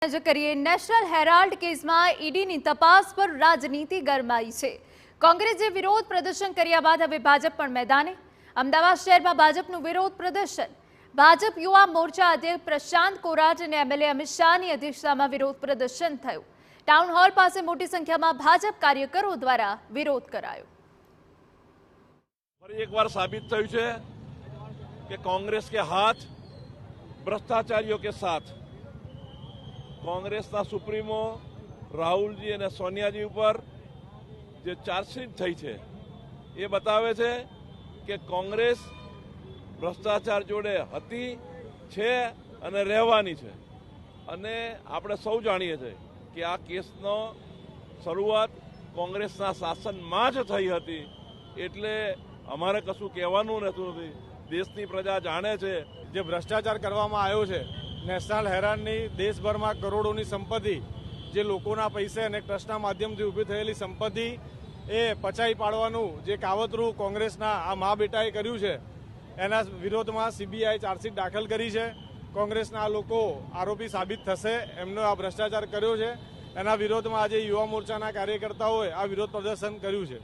કરીએ national Herald કેસમાં ઈડીની તપાસ પર રાજનીતિ ગરમાઈ છે। કોંગ્રેસે વિરોધ પ્રદર્શન કર્યા બાદ હવે ભાજપ પણ મેદાને। અમદાવાદ શહેરમાં ભાજપનું વિરોધ પ્રદર્શન। ભાજપ યુવા મોરચા અધ્યક્ષ પ્રશાંત કોરાટ અને એમએલએ અમિત શાહની અધ્યક્ષતામાં વિરોધ પ્રદર્શન થયું। ટાઉન હોલ પાસે મોટી સંખ્યામાં ભાજપ કાર્યકરો દ્વારા વિરોધ કરાયો। ફરી એકવાર સાબિત થયું છે કે कांग्रेस के हाथ भ्रष्टाचारियों के साथ। कांग्रेसના સુપ્રીમો રાહુલજી અને સોનિયાજી ઉપર જે ચાર્જશીટ થઈ છે એ બતાવે છે કે કોંગ્રેસ ભ્રષ્ટાચાર જોડે હતી, છે અને રહેવાની છે। અને આપણે સૌ જાણીએ છીએ કે આ કેસનો શરૂઆત કોંગ્રેસના શાસનમાં જ થઈ હતી, એટલે અમારે કશું કહેવાનું રહેતું નથી। દેશની પ્રજા જાણે છે જે ભ્રષ્ટાચાર કરવામાં આવ્યો છે। નેશનલ હેરાલ્ડની દેશભરમાં કરોડોની સંપત્તિ, જે લોકોના પૈસે અને ટ્રસ્ટના માધ્યમથી ઊભી થયેલી સંપત્તિ એ પચાવી પાડવાનું જે કાવતરું કોંગ્રેસના આ મા બેટાએ કર્યું છે, એના વિરોધમાં સીબીઆઈ ચાર્જશીટ દાખલ કરી છે। કોંગ્રેસના આ લોકો આરોપી સાબિત થશે એમનો આ ભ્રષ્ટાચાર કર્યો છે, એના વિરોધમાં આજે યુવા મોરચાના કાર્યકર્તાઓએ આ વિરોધ પ્રદર્શન કર્યું છે।